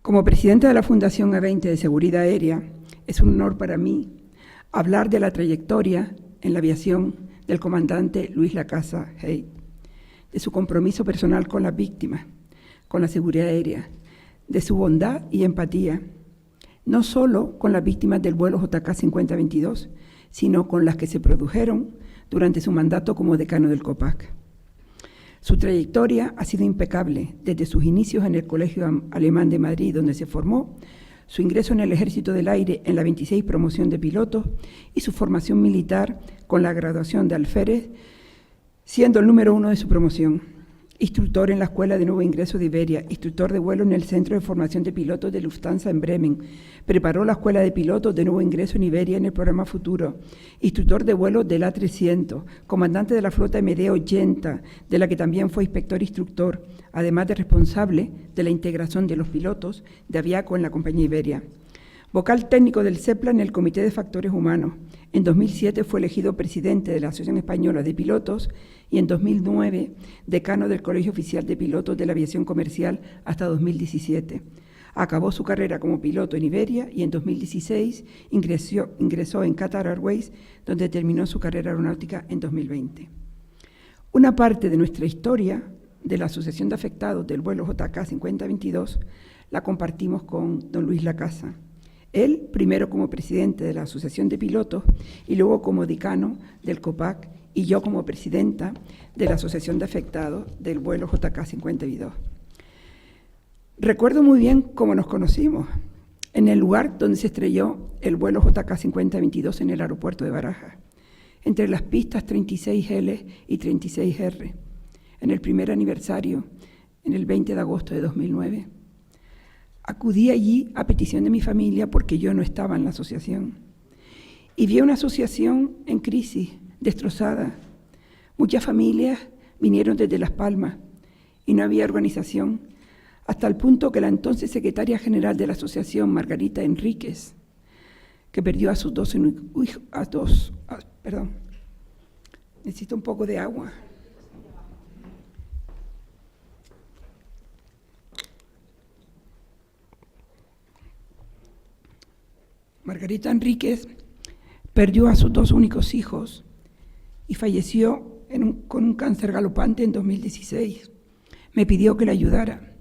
Como presidenta de la Fundación E20 de Seguridad Aérea, es un honor para mí hablar de la trayectoria en la aviación del comandante Luis Lacasa Hey, de su compromiso personal con las víctimas, con la seguridad aérea, de su bondad y empatía, no solo con las víctimas del vuelo JK 5022, sino con las que se produjeron durante su mandato como decano del COPAC. Su trayectoria ha sido impecable desde sus inicios en el Colegio Alemán de Madrid, donde se formó, su ingreso en el Ejército del Aire en la 26 promoción de pilotos y su formación militar con la graduación de alférez, siendo el número 1 de su promoción. Instructor en la Escuela de Nuevo Ingreso de Iberia, instructor de vuelo en el Centro de Formación de Pilotos de Lufthansa en Bremen, preparó la Escuela de Pilotos de Nuevo Ingreso en Iberia en el programa Futuro, instructor de vuelo del A300, comandante de la flota MD-80, de la que también fue inspector-instructor, además de responsable de la integración de los pilotos de Aviaco en la compañía Iberia. Vocal técnico del CEPLA en el Comité de Factores Humanos. En 2007 fue elegido presidente de la Asociación Española de Pilotos y en 2009 decano del Colegio Oficial de Pilotos de la Aviación Comercial hasta 2017. Acabó su carrera como piloto en Iberia y en 2016 ingresó en Qatar Airways, donde terminó su carrera aeronáutica en 2020. Una parte de nuestra historia de la Asociación de Afectados del vuelo JK 5022 la compartimos con don Luis Lacasa. Él, primero como presidente de la Asociación de Pilotos y luego como decano del COPAC, y yo como presidenta de la Asociación de Afectados del vuelo JK 52. Recuerdo muy bien cómo nos conocimos, en el lugar donde se estrelló el vuelo JK 5022 en el aeropuerto de Barajas, entre las pistas 36L y 36R, en el primer aniversario, en el 20 de agosto de 2009. Acudí allí a petición de mi familia porque yo no estaba en la asociación. Y vi una asociación en crisis, destrozada. Muchas familias vinieron desde Las Palmas y no había organización, hasta el punto que la entonces secretaria general de la asociación, Margarita Enríquez, que perdió a sus dos hijos, necesito un poco de agua. Margarita Enríquez perdió a sus dos únicos hijos y falleció con un cáncer galopante en 2016. Me pidió que la ayudara.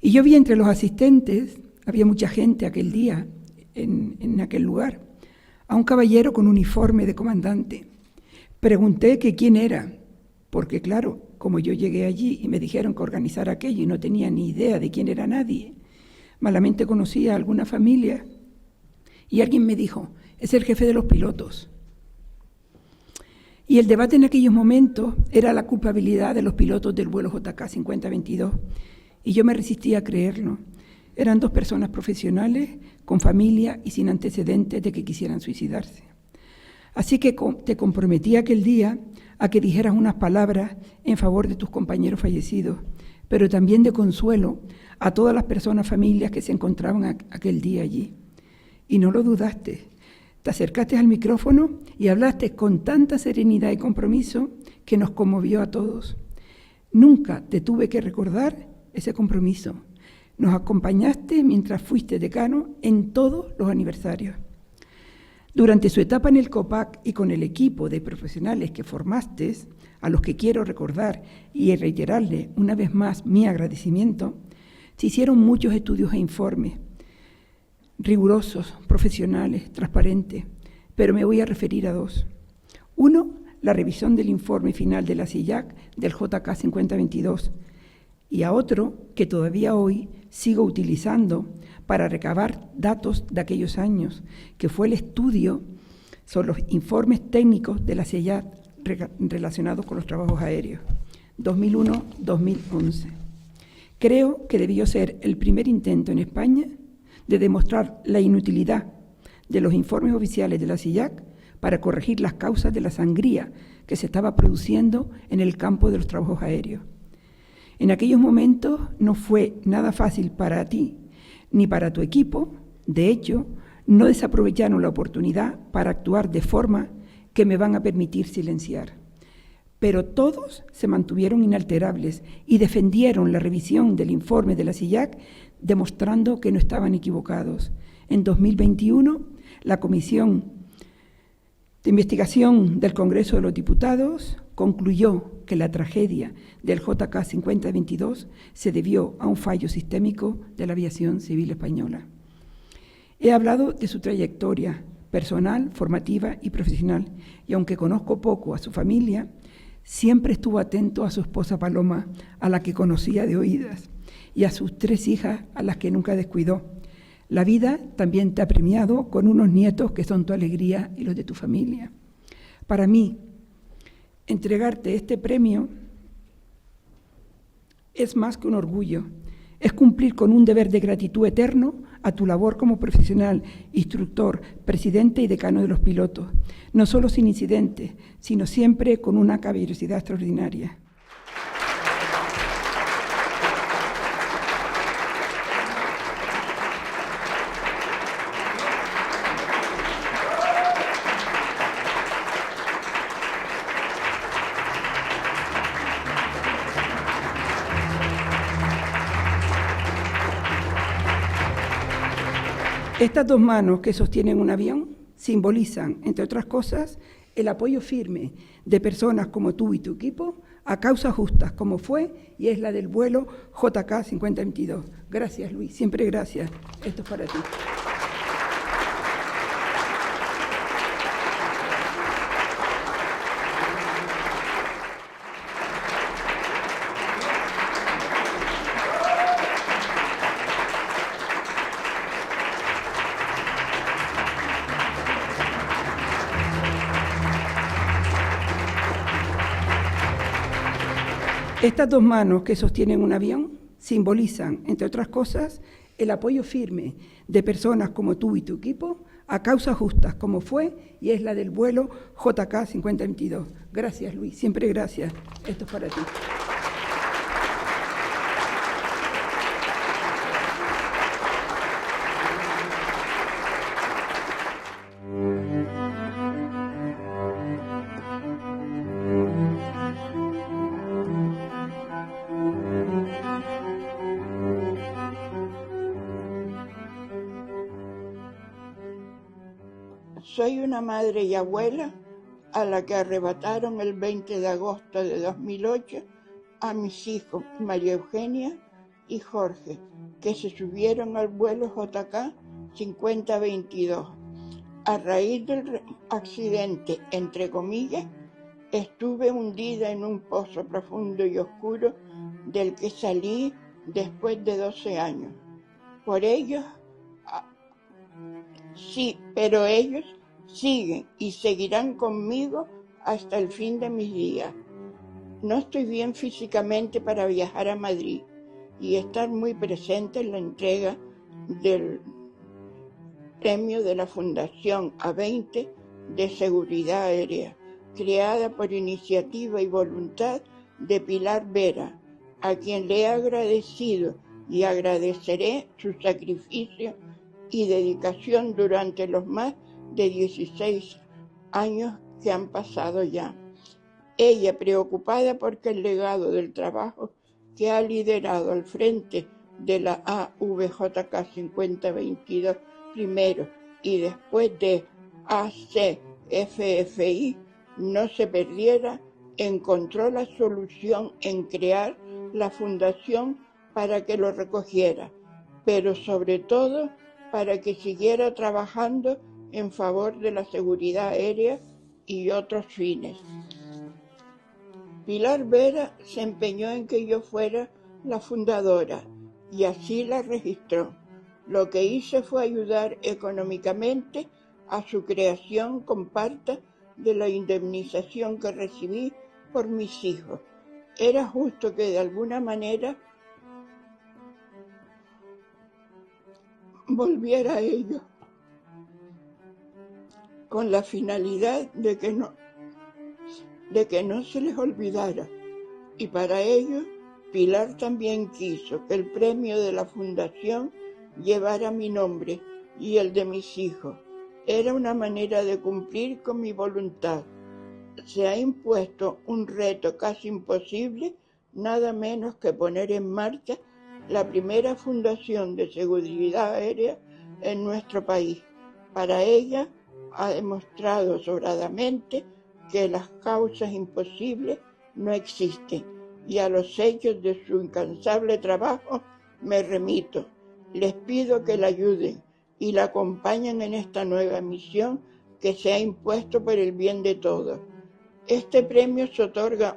Y yo vi entre los asistentes, había mucha gente aquel día en aquel lugar, a un caballero con uniforme de comandante. Pregunté que quién era, porque claro, como yo llegué allí y me dijeron que organizara aquello y no tenía ni idea de quién era nadie, malamente conocía a alguna familia, y alguien me dijo, es el jefe de los pilotos. Y el debate en aquellos momentos era la culpabilidad de los pilotos del vuelo JK 5022, y yo me resistía a creerlo. Eran dos personas profesionales, con familia y sin antecedentes de que quisieran suicidarse. Así que te comprometí aquel día a que dijeras unas palabras en favor de tus compañeros fallecidos, pero también de consuelo a todas las personas, familias que se encontraban aquel día allí. Y no lo dudaste. Te acercaste al micrófono y hablaste con tanta serenidad y compromiso que nos conmovió a todos. Nunca te tuve que recordar ese compromiso. Nos acompañaste mientras fuiste decano en todos los aniversarios. Durante su etapa en el COPAC y con el equipo de profesionales que formaste, a los que quiero recordar y reiterarle una vez más mi agradecimiento, se hicieron muchos estudios e informes, rigurosos, profesionales, transparentes, pero me voy a referir a dos. Uno, la revisión del informe final de la CIAC del JK 5022, y a otro que todavía hoy sigo utilizando para recabar datos de aquellos años, que fue el estudio sobre los informes técnicos de la CIAC relacionados con los trabajos aéreos, 2001-2011. Creo que debió ser el primer intento en España de demostrar la inutilidad de los informes oficiales de la CIAC para corregir las causas de la sangría que se estaba produciendo en el campo de los trabajos aéreos. En aquellos momentos no fue nada fácil para ti ni para tu equipo. De hecho, no desaprovecharon la oportunidad para actuar de forma que me van a permitir silenciar. pero todos se mantuvieron inalterables y defendieron la revisión del informe de la CIAC, demostrando que no estaban equivocados. En 2021, la Comisión de Investigación del Congreso de los Diputados concluyó que la tragedia del JK 5022 se debió a un fallo sistémico de la aviación civil española. He hablado de su trayectoria personal, formativa y profesional, y aunque conozco poco a su familia, siempre estuvo atento a su esposa Paloma, a la que conocía de oídas, y a sus 3 hijas, a las que nunca descuidó. La vida también te ha premiado con unos nietos que son tu alegría y los de tu familia. Para mí, entregarte este premio es más que un orgullo, es cumplir con un deber de gratitud eterno a tu labor como profesional, instructor, presidente y decano de los pilotos, no solo sin incidentes, sino siempre con una caballerosidad extraordinaria. Estas 2 manos que sostienen un avión simbolizan, entre otras cosas, el apoyo firme de personas como tú y tu equipo a causas justas, como fue y es la del vuelo JK 5022. Gracias, Luis, siempre gracias. Esto es para ti. Estas 2 manos que sostienen un avión simbolizan, entre otras cosas, el apoyo firme de personas como tú y tu equipo a causas justas, como fue y es la del vuelo JK 5022. Gracias, Luis, siempre gracias. Esto es para ti. Soy una madre y abuela a la que arrebataron el 20 de agosto de 2008 a mis hijos María Eugenia y Jorge, que se subieron al vuelo JK 5022. A raíz del accidente, entre comillas, estuve hundida en un pozo profundo y oscuro del que salí después de 12 años. Por ellos, sí, pero ellos siguen y seguirán conmigo hasta el fin de mis días. No estoy bien físicamente para viajar a Madrid y estar muy presente en la entrega del premio de la Fundación A20 de Seguridad Aérea, creada por iniciativa y voluntad de Pilar Vera, a quien le he agradecido y agradeceré su sacrificio y dedicación durante los más de 16 años que han pasado ya. Ella, preocupada porque el legado del trabajo que ha liderado al frente de la AVJK 5022 primero y después de ACFFI no se perdiera, encontró la solución en crear la fundación para que lo recogiera, pero sobre todo para que siguiera trabajando en favor de la seguridad aérea y otros fines. Pilar Vera se empeñó en que yo fuera la fundadora y así la registró. Lo que hice fue ayudar económicamente a su creación con parte de la indemnización que recibí por mis hijos. Era justo que de alguna manera volviera a ellos, con la finalidad de que no se les olvidara. Y para ello, Pilar también quiso que el premio de la Fundación llevara mi nombre y el de mis hijos. Era una manera de cumplir con mi voluntad. se ha impuesto un reto casi imposible, nada menos que poner en marcha la primera fundación de seguridad aérea en nuestro país. Para ella ha demostrado sobradamente que las causas imposibles no existen, y a los hechos de su incansable trabajo me remito. Les pido que la ayuden y la acompañen en esta nueva misión que se ha impuesto por el bien de todos. Este premio se otorga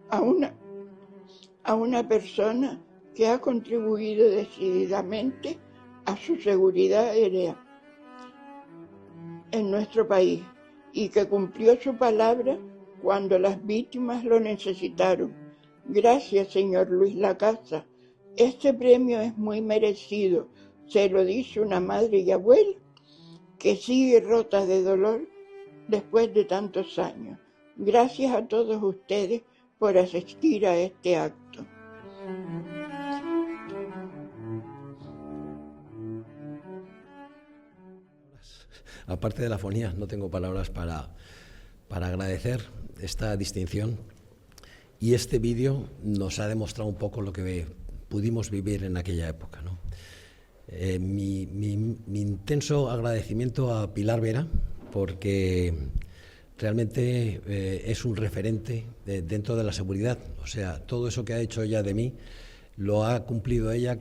a una persona que ha contribuido decididamente a su seguridad aérea en nuestro país y que cumplió su palabra cuando las víctimas lo necesitaron. Gracias, señor Luis Lacasa. Este premio es muy merecido, se lo dice una madre y abuela que sigue rota de dolor después de tantos años. Gracias a todos ustedes por asistir a este acto. Aparte de la fonía, no tengo palabras para agradecer esta distinción, y este vídeo nos ha demostrado un poco lo que pudimos vivir en aquella época, ¿no? Mi intenso agradecimiento a Pilar Vera, porque realmente es un referente dentro de la seguridad. O sea, todo eso que ha hecho ella de mí lo ha cumplido ella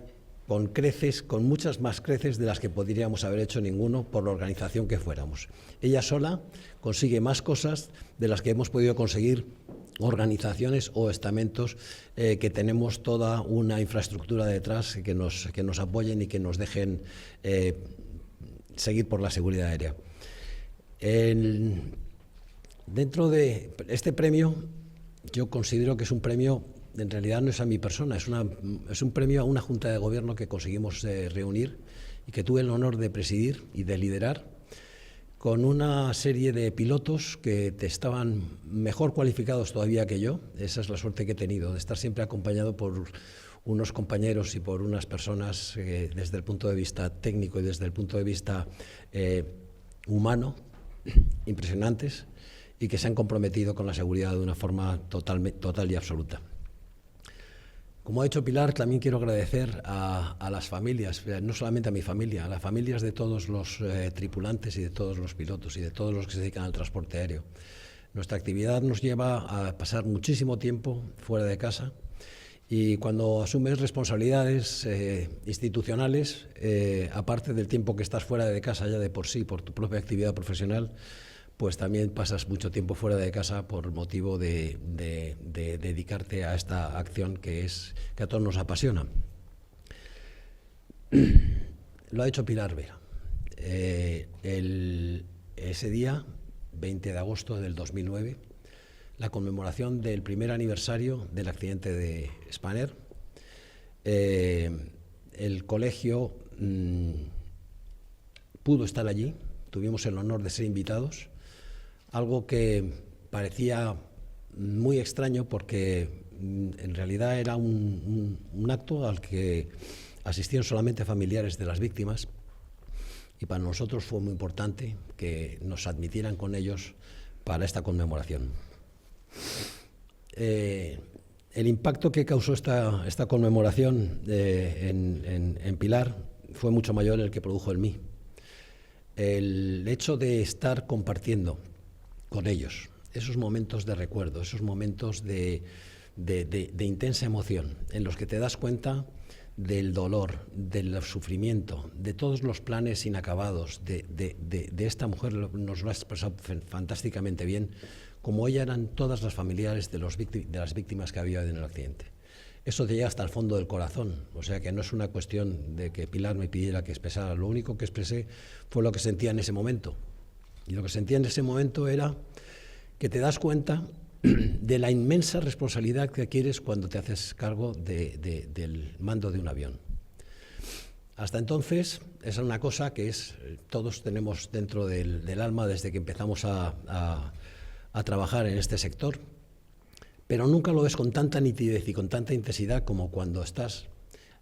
con creces, con muchas más creces de las que podríamos haber hecho ninguno por la organización que fuéramos. Ella sola consigue más cosas de las que hemos podido conseguir organizaciones o estamentos que tenemos toda una infraestructura detrás que nos apoyen y que nos dejen seguir por la seguridad aérea. Dentro de este premio, yo considero que es un premio, en realidad no es a mi persona, es un premio a una junta de gobierno que conseguimos reunir y que tuve el honor de presidir y de liderar, con una serie de pilotos que estaban mejor cualificados todavía que yo. Esa es la suerte que he tenido, de estar siempre acompañado por unos compañeros y por unas personas desde el punto de vista técnico y desde el punto de vista humano, impresionantes, y que se han comprometido con la seguridad de una forma total y absoluta. Como ha dicho Pilar, también quiero agradecer a las familias, no solamente a mi familia, a las familias de todos los tripulantes y de todos los pilotos y de todos los que se dedican al transporte aéreo. Nuestra actividad nos lleva a pasar muchísimo tiempo fuera de casa, y cuando asumes responsabilidades institucionales, aparte del tiempo que estás fuera de casa ya de por sí, por tu propia actividad profesional, pues también pasas mucho tiempo fuera de casa por motivo de dedicarte a esta acción que a todos nos apasiona. Lo ha hecho Pilar Vera. Ese día, 20 de agosto del 2009, la conmemoración del primer aniversario del accidente de Spanair, el colegio pudo estar allí, tuvimos el honor de ser invitados. Algo que parecía muy extraño porque en realidad era un acto al que asistían solamente familiares de las víctimas, y para nosotros fue muy importante que nos admitieran con ellos para esta conmemoración. El impacto que causó esta conmemoración en Pilar fue mucho mayor el que produjo en mí. El hecho de estar compartiendo con ellos esos momentos de recuerdo, esos momentos de intensa emoción, en los que te das cuenta del dolor, del sufrimiento, de todos los planes inacabados de esta mujer, nos lo ha expresado fantásticamente bien, como ella eran todas las familiares de las víctimas que había en el accidente. Eso te llega hasta el fondo del corazón, o sea que no es una cuestión de que Pilar me pidiera que expresara, lo único que expresé fue lo que sentía en ese momento. Y lo que sentía en ese momento era que te das cuenta de la inmensa responsabilidad que adquieres cuando te haces cargo del mando de un avión. Hasta entonces, esa es una cosa que todos tenemos dentro del alma desde que empezamos a trabajar en este sector, pero nunca lo ves con tanta nitidez y con tanta intensidad como cuando estás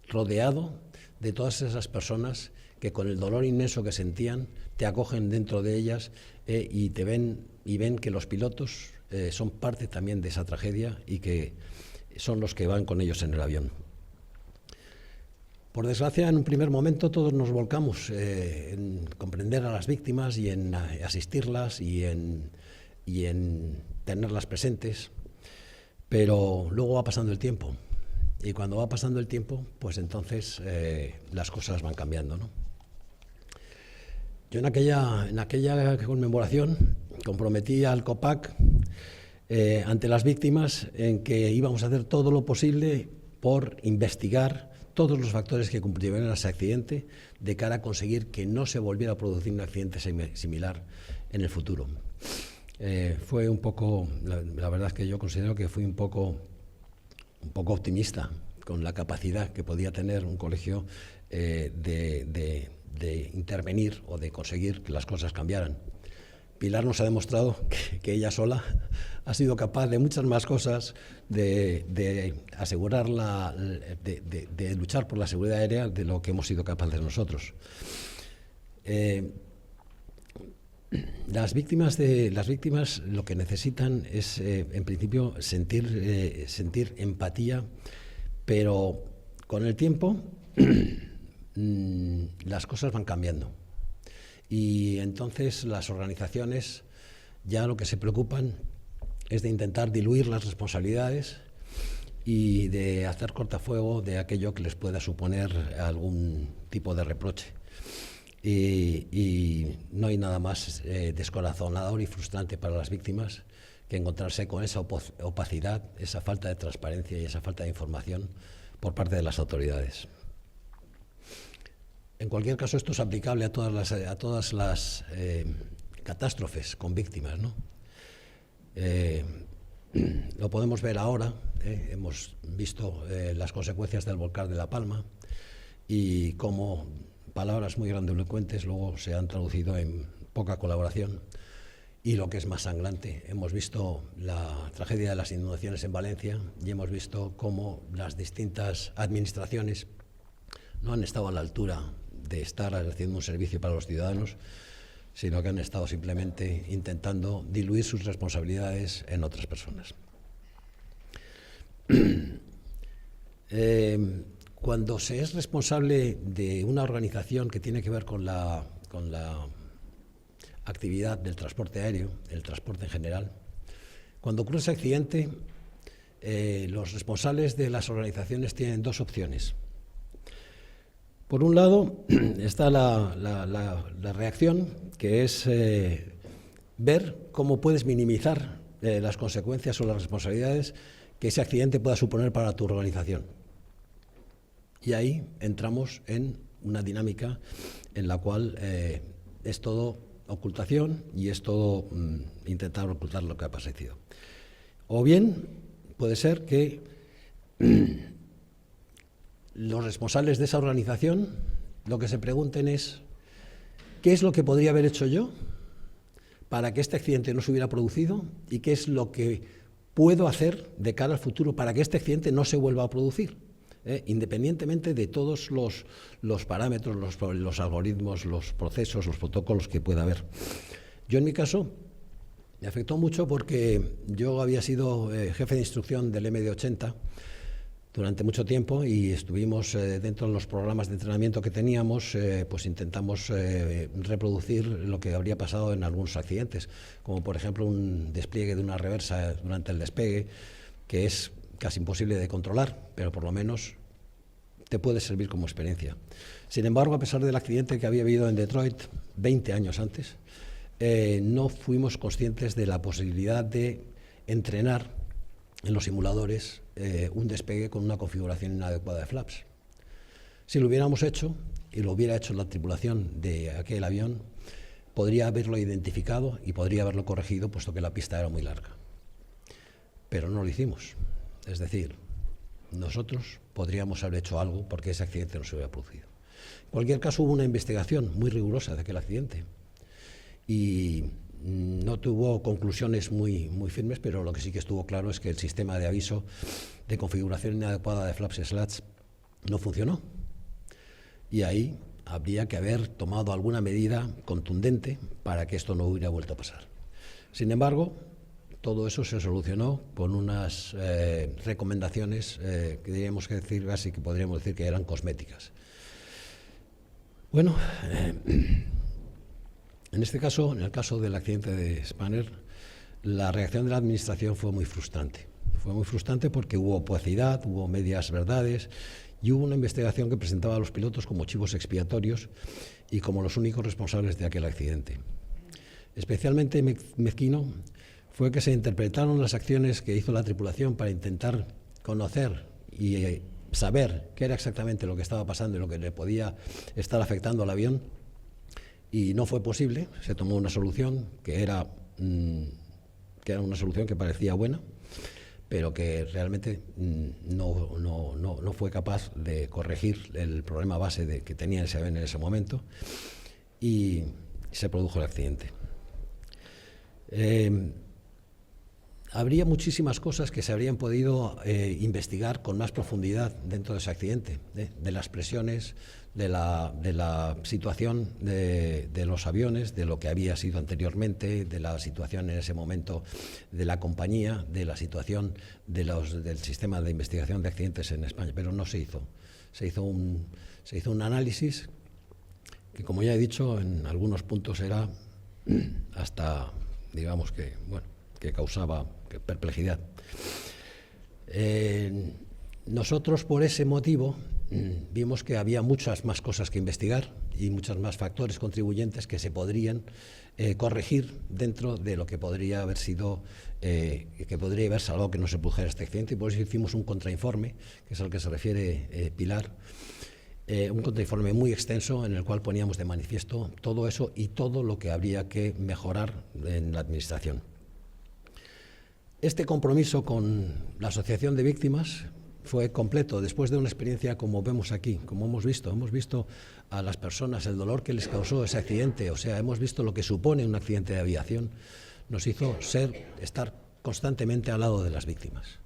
rodeado de todas esas personas que con el dolor inmenso que sentían te acogen dentro de ellas y te ven y ven que los pilotos son parte también de esa tragedia y que son los que van con ellos en el avión. Por desgracia, en un primer momento todos nos volcamos en comprender a las víctimas y en asistirlas y en tenerlas presentes, pero luego va pasando el tiempo. Y cuando va pasando el tiempo, pues entonces las cosas van cambiando, ¿no? Yo en aquella conmemoración comprometí al COPAC ante las víctimas en que íbamos a hacer todo lo posible por investigar todos los factores que contribuyeron a ese accidente de cara a conseguir que no se volviera a producir un accidente similar en el futuro. Fue un poco, la verdad es que yo considero que fui un poco optimista con la capacidad que podía tener un colegio de intervenir o de conseguir que las cosas cambiaran. Pilar nos ha demostrado que ella sola ha sido capaz de muchas más cosas, de asegurar de luchar por la seguridad aérea de lo que hemos sido capaces nosotros. Las víctimas lo que necesitan es, en principio, sentir empatía, pero con el tiempo las cosas van cambiando. Y entonces las organizaciones ya lo que se preocupan es de intentar diluir las responsabilidades y de hacer cortafuego de aquello que les pueda suponer algún tipo de reproche. Y no hay nada más descorazonador y frustrante para las víctimas que encontrarse con esa opacidad, esa falta de transparencia y esa falta de información por parte de las autoridades. En cualquier caso, esto es aplicable a todas las catástrofes con víctimas, ¿no? Lo podemos ver ahora, hemos visto las consecuencias del volcán de La Palma y cómo palabras muy grandilocuentes luego se han traducido en poca colaboración. Y lo que es más sangrante, hemos visto la tragedia de las inundaciones en Valencia y hemos visto cómo las distintas administraciones no han estado a la altura de estar haciendo un servicio para los ciudadanos, sino que han estado simplemente intentando diluir sus responsabilidades en otras personas. Cuando se es responsable de una organización que tiene que ver con la actividad del transporte aéreo, el transporte en general, cuando ocurre ese accidente, los responsables de las organizaciones tienen dos opciones. Por un lado está la reacción, que es ver cómo puedes minimizar las consecuencias o las responsabilidades que ese accidente pueda suponer para tu organización. Y ahí entramos en una dinámica en la cual es todo ocultación y es todo intentar ocultar lo que ha pasado. O bien puede ser que los responsables de esa organización lo que se pregunten es ¿qué es lo que podría haber hecho yo para que este accidente no se hubiera producido y qué es lo que puedo hacer de cara al futuro para que este accidente no se vuelva a producir? Independientemente de todos los parámetros, los algoritmos, los procesos, los protocolos que pueda haber. Yo en mi caso me afectó mucho porque yo había sido jefe de instrucción del MD-80 durante mucho tiempo y estuvimos dentro de los programas de entrenamiento que teníamos, pues intentamos reproducir lo que habría pasado en algunos accidentes, como por ejemplo un despliegue de una reversa durante el despegue, que es casi imposible de controlar, pero por lo menos te puede servir como experiencia. Sin embargo, a pesar del accidente que había habido en Detroit 20 años antes, no fuimos conscientes de la posibilidad de entrenar en los simuladores un despegue con una configuración inadecuada de flaps. Si lo hubiéramos hecho, y lo hubiera hecho la tripulación de aquel avión, podría haberlo identificado y podría haberlo corregido, puesto que la pista era muy larga. Pero no lo hicimos. Es decir, nosotros podríamos haber hecho algo porque ese accidente no se hubiera producido. En cualquier caso, hubo una investigación muy rigurosa de aquel accidente y no tuvo conclusiones muy firmes, pero lo que sí que estuvo claro es que el sistema de aviso de configuración inadecuada de flaps y slats no funcionó. Y ahí habría que haber tomado alguna medida contundente para que esto no hubiera vuelto a pasar. Sin embargo, todo eso se solucionó con unas recomendaciones que diríamos que decir, casi que podríamos decir que eran cosméticas. Bueno, en este caso, en el caso del accidente de Spanair, la reacción de la Administración fue muy frustrante. Fue muy frustrante porque hubo opacidad, hubo medias verdades y hubo una investigación que presentaba a los pilotos como chivos expiatorios y como los únicos responsables de aquel accidente. Especialmente mezquino fue que se interpretaron las acciones que hizo la tripulación para intentar conocer y saber qué era exactamente lo que estaba pasando y lo que le podía estar afectando al avión, y no fue posible. Se tomó una solución que era una solución que parecía buena, pero que realmente no fue capaz de corregir el problema base que tenía ese avión en ese momento, y se produjo el accidente. Habría muchísimas cosas que se habrían podido investigar con más profundidad dentro de ese accidente, de las presiones, de la situación de los aviones, de lo que había sido anteriormente, de la situación en ese momento de la compañía, de la situación del sistema de investigación de accidentes en España, pero no se hizo. Se hizo un análisis que, como ya he dicho, en algunos puntos era hasta, digamos que, bueno, que causaba perplejidad. Nosotros, por ese motivo, vimos que había muchas más cosas que investigar y muchos más factores contribuyentes que se podrían corregir dentro de lo que podría haber sido, que podría haber salvado que no se produjera este accidente, y por eso hicimos un contrainforme, que es al que se refiere Pilar, un contrainforme muy extenso en el cual poníamos de manifiesto todo eso y todo lo que habría que mejorar en la Administración. Este compromiso con la Asociación de Víctimas fue completo después de una experiencia como vemos aquí, como hemos visto a las personas, el dolor que les causó ese accidente, o sea, hemos visto lo que supone un accidente de aviación, nos hizo estar constantemente al lado de las víctimas.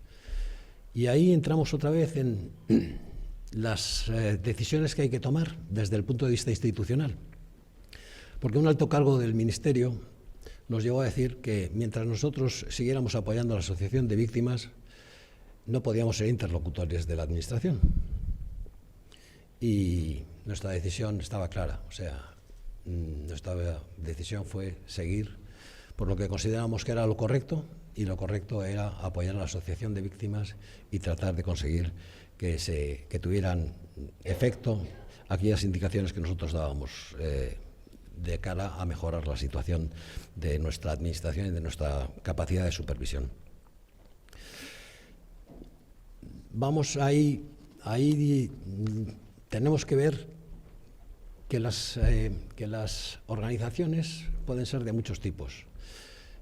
Y ahí entramos otra vez en las decisiones que hay que tomar desde el punto de vista institucional, porque un alto cargo del Ministerio nos llevó a decir que mientras nosotros siguiéramos apoyando a la Asociación de Víctimas, no podíamos ser interlocutores de la Administración. Y nuestra decisión estaba clara, o sea, nuestra decisión fue seguir por lo que consideramos que era lo correcto, y lo correcto era apoyar a la Asociación de Víctimas y tratar de conseguir que tuvieran efecto aquellas indicaciones que nosotros dábamos de cara a mejorar la situación de nuestra Administración y de nuestra capacidad de supervisión. Vamos ahí tenemos que ver que las organizaciones pueden ser de muchos tipos.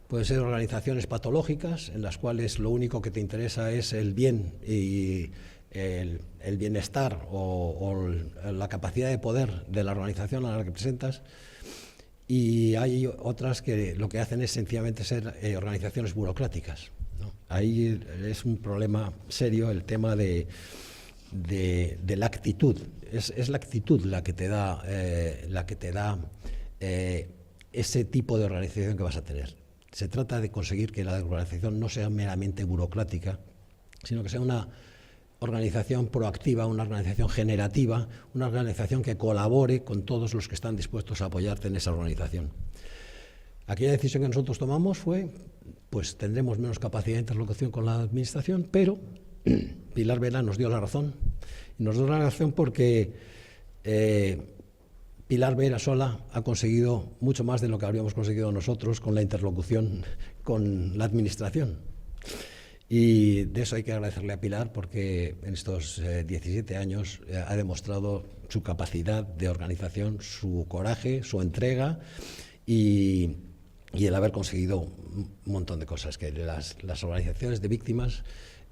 Pueden ser organizaciones patológicas en las cuales lo único que te interesa es el bien y el bienestar o la capacidad de poder de la organización a la que presentas, y hay otras que lo que hacen es sencillamente ser organizaciones burocráticas, ¿no? Ahí es un problema serio el tema de la actitud. Es la actitud la que te da ese tipo de organización que vas a tener. Se trata de conseguir que la organización no sea meramente burocrática, sino que sea una organización proactiva, una organización generativa, una organización que colabore con todos los que están dispuestos a apoyarte en esa organización. Aquella decisión que nosotros tomamos fue, pues tendremos menos capacidad de interlocución con la Administración, pero Pilar Vera nos dio la razón. Y nos dio la razón porque Pilar Vera sola ha conseguido mucho más de lo que habríamos conseguido nosotros con la interlocución con la Administración. Y de eso hay que agradecerle a Pilar, porque en estos 17 años ha demostrado su capacidad de organización, su coraje, su entrega y el haber conseguido un montón de cosas, que las organizaciones de víctimas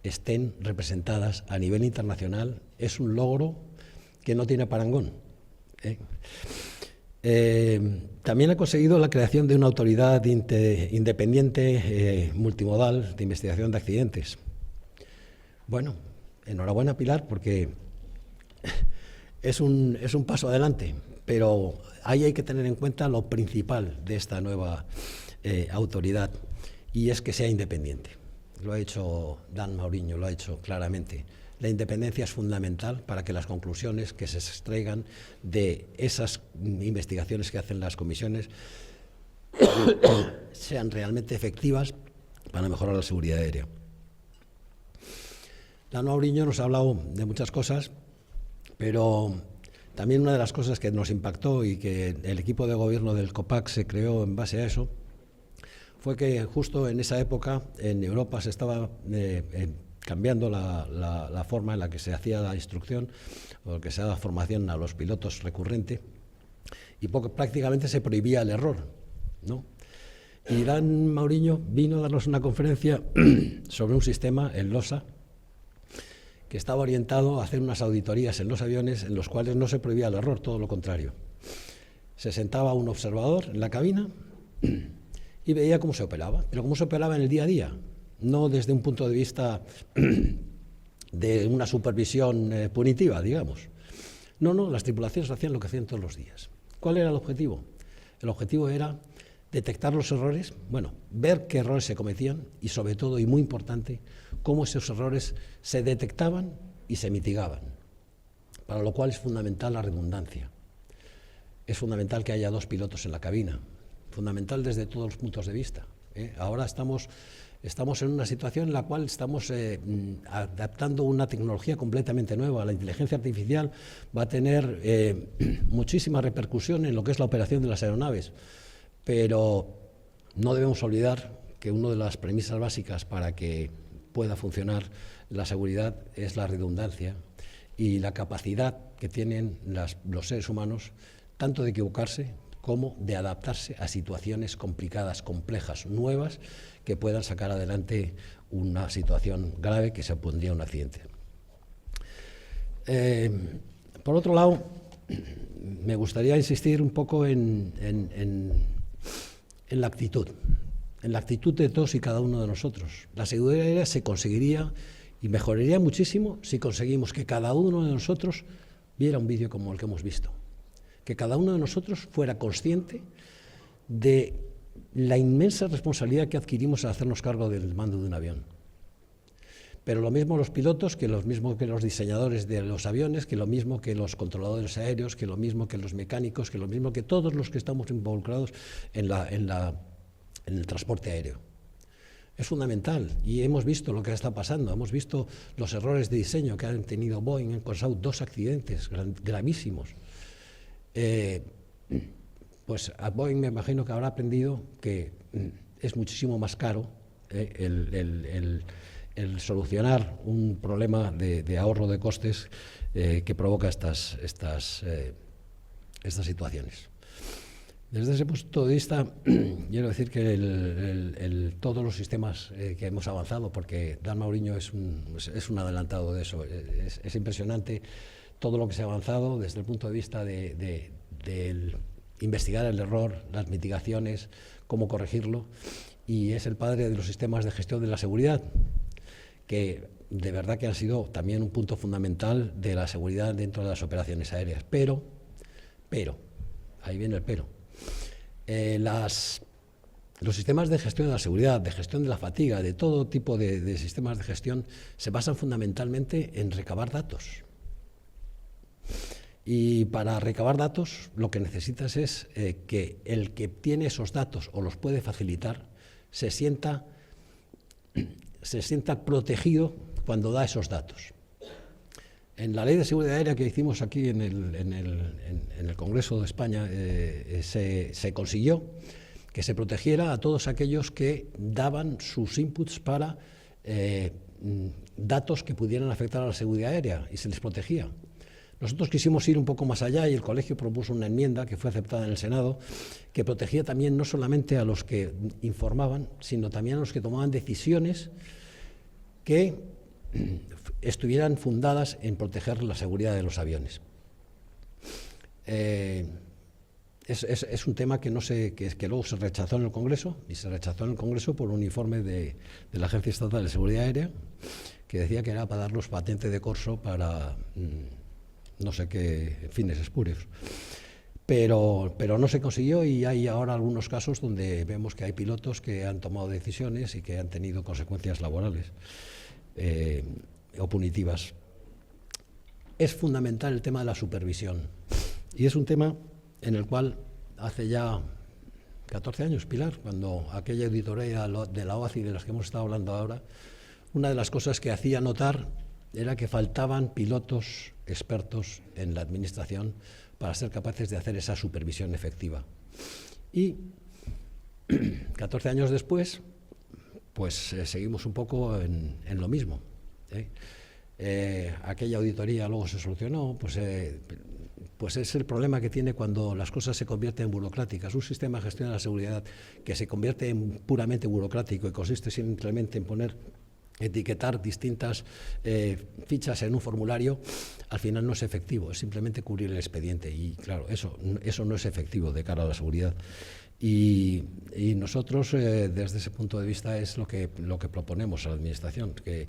estén representadas a nivel internacional es un logro que no tiene parangón, ¿eh? También ha conseguido la creación de una autoridad independiente multimodal de investigación de accidentes. Bueno, enhorabuena, Pilar, porque es un paso adelante, pero ahí hay que tener en cuenta lo principal de esta nueva autoridad, y es que sea independiente. Lo ha hecho Dan Mauriño, lo ha hecho claramente. La independencia es fundamental para que las conclusiones que se extraigan de esas investigaciones que hacen las comisiones sean realmente efectivas para mejorar la seguridad aérea. Dan Mauriño nos ha hablado de muchas cosas, pero también una de las cosas que nos impactó y que el equipo de gobierno del COPAC se creó en base a eso fue que justo en esa época en Europa se estaba cambiando la forma en la que se hacía la instrucción o que se daba formación a los pilotos recurrente, y prácticamente se prohibía el error, ¿no? Y Dan Mauriño vino a darnos una conferencia sobre un sistema, el LOSA, que estaba orientado a hacer unas auditorías en los aviones en los cuales no se prohibía el error, todo lo contrario. Se sentaba un observador en la cabina y veía cómo se operaba, pero cómo se operaba en el día a día, no desde un punto de vista de una supervisión punitiva, digamos. No, las tripulaciones hacían lo que hacían todos los días. ¿Cuál era el objetivo? El objetivo era detectar los errores, ver qué errores se cometían y, sobre todo, y muy importante, cómo esos errores se detectaban y se mitigaban, para lo cual es fundamental la redundancia. Es fundamental que haya 2 pilotos en la cabina, fundamental desde todos los puntos de vista. Ahora estamos en una situación en la cual estamos adaptando una tecnología completamente nueva. La inteligencia artificial va a tener muchísima repercusión en lo que es la operación de las aeronaves, pero no debemos olvidar que una de las premisas básicas para que pueda funcionar la seguridad es la redundancia y la capacidad que tienen los seres humanos tanto de equivocarse como de adaptarse a situaciones complicadas, complejas, nuevas, que puedan sacar adelante una situación grave que se opondría a un accidente. Por otro lado, me gustaría insistir un poco en la actitud de todos y cada uno de nosotros. La seguridad aérea se conseguiría y mejoraría muchísimo si conseguimos que cada uno de nosotros viera un vídeo como el que hemos visto, que cada uno de nosotros fuera consciente de la inmensa responsabilidad que adquirimos al hacernos cargo del mando de un avión. Pero lo mismo los pilotos, que lo mismo que los diseñadores de los aviones, que lo mismo que los controladores aéreos, que lo mismo que los mecánicos, que lo mismo que todos los que estamos involucrados en el transporte aéreo. Es fundamental, y hemos visto lo que está pasando, hemos visto los errores de diseño que han tenido Boeing, han causado 2 accidentes gravísimos. Pues a Boeing me imagino que habrá aprendido que es muchísimo más caro el solucionar un problema de ahorro de costes que provoca estas situaciones. Desde ese punto de vista, quiero decir que todos los sistemas que hemos avanzado, porque Dan Mauriño es un adelantado de eso, es impresionante todo lo que se ha avanzado desde el punto de vista de investigar el error, las mitigaciones, cómo corregirlo, y es el padre de los sistemas de gestión de la seguridad, que de verdad que han sido también un punto fundamental de la seguridad dentro de las operaciones aéreas. Pero, ahí viene el pero. Los sistemas de gestión de la seguridad, de gestión de la fatiga, de todo tipo de sistemas de gestión, se basan fundamentalmente en recabar datos. Y para recabar datos lo que necesitas es que el que tiene esos datos o los puede facilitar se sienta protegido cuando da esos datos. En la Ley de Seguridad Aérea que hicimos aquí en el Congreso de España se consiguió que se protegiera a todos aquellos que daban sus inputs para datos que pudieran afectar a la seguridad aérea, y se les protegía. Nosotros quisimos ir un poco más allá y el colegio propuso una enmienda que fue aceptada en el Senado, que protegía también no solamente a los que informaban, sino también a los que tomaban decisiones que estuvieran fundadas en proteger la seguridad de los aviones. Es un tema que luego se rechazó en el Congreso, y se rechazó en el Congreso por un informe de la Agencia Estatal de Seguridad Aérea que decía que era para darlos patente de corso para no sé qué fines espurios. pero no se consiguió, y hay ahora algunos casos donde vemos que hay pilotos que han tomado decisiones y que han tenido consecuencias laborales o punitivas. Es fundamental el tema de la supervisión, y es un tema en el cual hace ya 14 años, Pilar, cuando aquella auditoría de la OACI de las que hemos estado hablando ahora, una de las cosas que hacía notar era que faltaban pilotos expertos en la administración para ser capaces de hacer esa supervisión efectiva. Y 14 años después, pues seguimos un poco en lo mismo, aquella auditoría luego se solucionó, pues es el problema que tiene cuando las cosas se convierten en burocráticas. Un sistema de gestión de la seguridad que se convierte en puramente burocrático y consiste simplemente en etiquetar distintas fichas en un formulario, al final no es efectivo, es simplemente cubrir el expediente, y claro, eso no es efectivo de cara a la seguridad. Y nosotros, desde ese punto de vista, es lo que proponemos a la Administración, que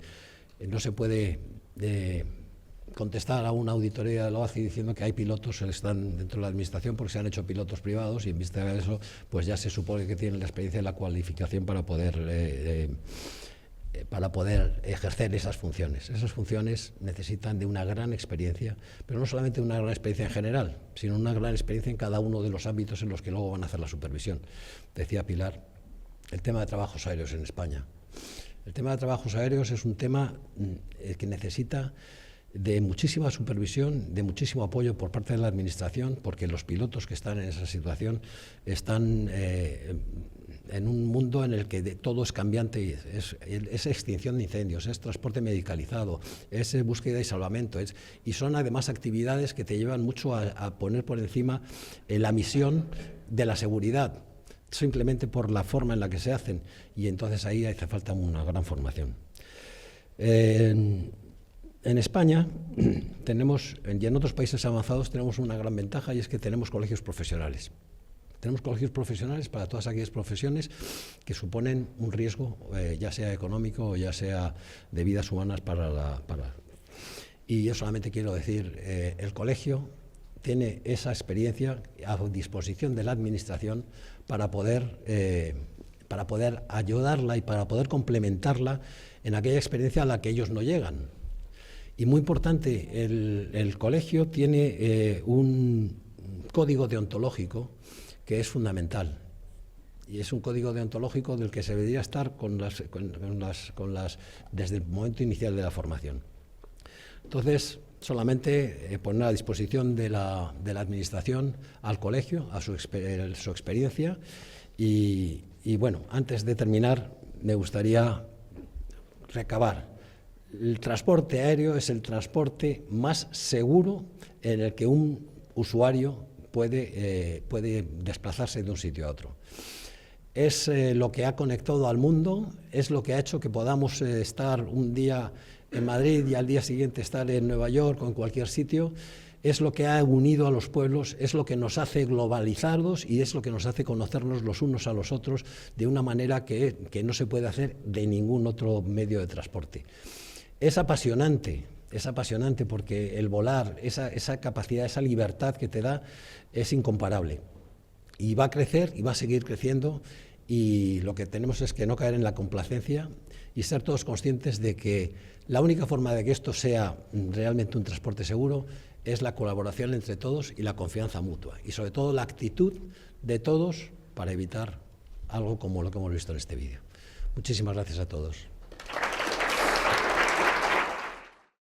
no se puede contestar a una auditoría de la OACI diciendo que hay pilotos que están dentro de la Administración porque se han hecho pilotos privados, y en vista de eso, pues ya se supone que tienen la experiencia y la cualificación para poder ejercer esas funciones. Esas funciones necesitan de una gran experiencia, pero no solamente una gran experiencia en general, sino una gran experiencia en cada uno de los ámbitos en los que luego van a hacer la supervisión. Decía Pilar, el tema de trabajos aéreos en España. El tema de trabajos aéreos es un tema que necesita de muchísima supervisión, de muchísimo apoyo por parte de la Administración, porque los pilotos que están en esa situación están en un mundo en el que todo es cambiante, es extinción de incendios, es transporte medicalizado, es búsqueda y salvamento, y son además actividades que te llevan mucho a poner por encima la misión de la seguridad, simplemente por la forma en la que se hacen, y entonces ahí hace falta una gran formación. En España tenemos, y en otros países avanzados, tenemos una gran ventaja, y es que tenemos colegios profesionales. Tenemos colegios profesionales para todas aquellas profesiones que suponen un riesgo, ya sea económico o ya sea de vidas humanas Y yo solamente quiero decir, el colegio tiene esa experiencia a disposición de la Administración para poder ayudarla y para poder complementarla en aquella experiencia a la que ellos no llegan. Y muy importante, el colegio tiene un código deontológico que es fundamental, y es un código deontológico del que se debería estar desde el momento inicial de la formación. Entonces, solamente poner a disposición de la Administración al colegio, a su experiencia, y bueno, antes de terminar, me gustaría recabar. El transporte aéreo es el transporte más seguro en el que un usuario puede desplazarse de un sitio a otro. Es lo que ha conectado al mundo, es lo que ha hecho que podamos estar un día en Madrid y al día siguiente estar en Nueva York o en cualquier sitio, es lo que ha unido a los pueblos, es lo que nos hace globalizados y es lo que nos hace conocernos los unos a los otros de una manera que no se puede hacer de ningún otro medio de transporte. Es apasionante porque el volar, esa capacidad, esa libertad que te da es incomparable. Y va a crecer y va a seguir creciendo, y lo que tenemos es que no caer en la complacencia y ser todos conscientes de que la única forma de que esto sea realmente un transporte seguro es la colaboración entre todos y la confianza mutua, y sobre todo la actitud de todos para evitar algo como lo que hemos visto en este vídeo. Muchísimas gracias a todos.